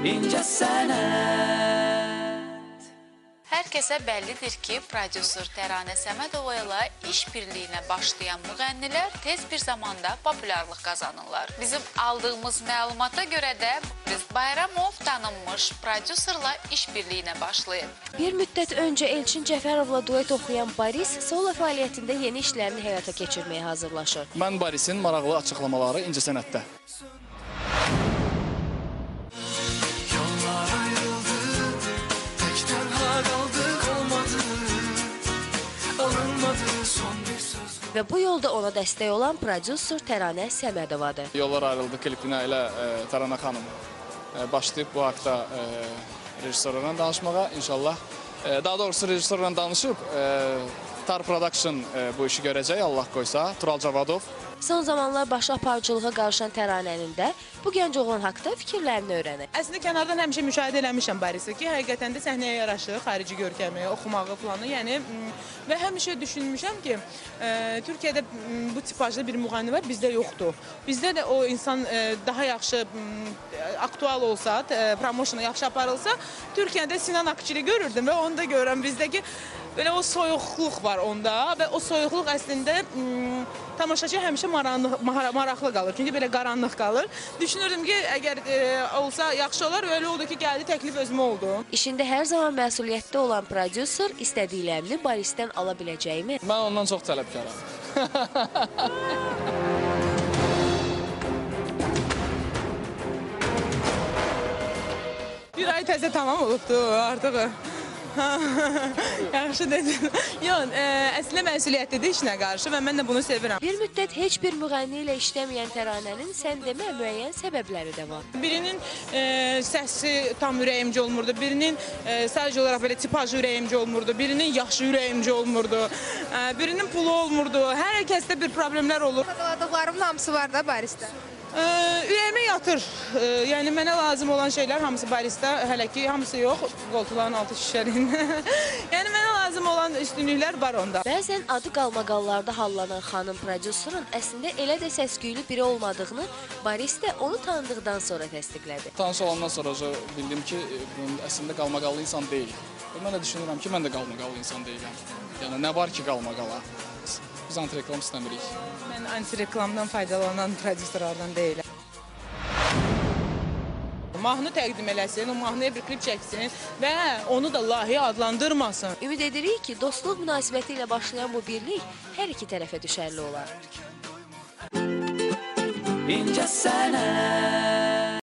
İncə sənət. Hər kəsə bəllidir ki, prodüser Təranə Səmədova ilə iş birliyinə başlayan müğənnilər tez bir zamanda populyarlıq qazanırlar. Bizim aldığımız məlumata görə də Bayramov tanınmış prodüserlə iş birliyinə başlayıb. Bir müddət öncə Elçin Cəfərovla duet oxuyan Boris solo fəaliyyətində yeni işlərini həyata keçirməyə hazırlaşır. Mən Borisin maraqlı açıqlamaları incə sənətdə. Və bu yolda ona dəstək olan prodüser Təranə Səmədovadır. Yollar ayrıldı klipinə ilə Təranə xanım başlayıb bu haqda rejissorla danışmağa inşallah. Daha doğrusu rejissorla danışıb Tar Production bu işi görəcək, Allah qoysa, Tural Cavadov. Son zamanlar başı aparıcılığa qarışan Təranənin də bu gənc oğlan haqda fikirlərini öyrənir. Əslində kənardan həmişə müşahidə eləmişəm Borisi ki, həqiqətən də səhnəyə yaraşır, xarici görkəmi, oxumağı planı, yəni və həmişə düşünmüşəm ki, Türkiyədə bu tipajlı bir müğənni var, bizdə yoxdur. Bizdə də o insan daha yaxşı aktual olsa, promosyonu yaxşı aparılsa, Türkiyədə Sinan Akçili görürdüm və onu da görürəm bizdəki belə o soyuqluq var onda və o soyuqluq əslində tamaşaçı həmişə maraqlı qalır. Çünki belə qaranlıq qalır. Düşünürdüm ki, əgər olsa yaxşı olar, öyle oldu ki, gəldi, təklif özümə oldu. İşində hər zaman məsuliyyətdə olan prodüser istədiklərini Borisdən ala biləcəkmi? Mən ondan çox tələbkaram. Bir ay təzə tamam olubdu artıq. Yaxşı dedim. Yox, əslində məsuliyyətlidir işinə qarşı və mən də bunu sevirəm. Bir müddət heç bir müğənni ilə işləməyən Təranənin sən demə müəyyən səbəbləri də var. Birinin səsi tam ürəyimci olmurdu, birinin sadəcə olaraq belə tipaj ürəyimci olmurdu, birinin yaşı ürəyimci olmurdu, birinin pulu olmurdu. Hər kəsdə bir problemlər olur. Xatırladıqlarımın hamısı var da Borisdə. Ürəyimə yatır. Yəni mənə lazım olan şeylər hamısı Borisdə, hələ ki hamısı yox, qoltuqların altı şişərin. Yəni mənə lazım olan üstünlüklər var onda. Bəzən adı qalmaqallarda hallanan xanım prodüserin əslində elə də səs-küylü biri olmadığını Boris də onu tanıdıqdan sonra təsdiqlədi. Tanış olandan sonra bildim ki, əslində qalmaqallı insan deyil. Mən də düşünürəm ki, mən də qalmaqallı insan deyiləm. Yəni nə var ki qalmaqala? Biz anti-reklam istəmirik. Mən anti-reklamdan faydalanan prodüserlardan deyiləm. Mahnı təqdim eləsin, o mahnıya bir klip çəksin və onu da layihə adlandırmasın. Ümid edirik ki, dostluq münasibəti ilə başlayan bu birlik hər iki tərəfə düşərli olar. İncə sənət.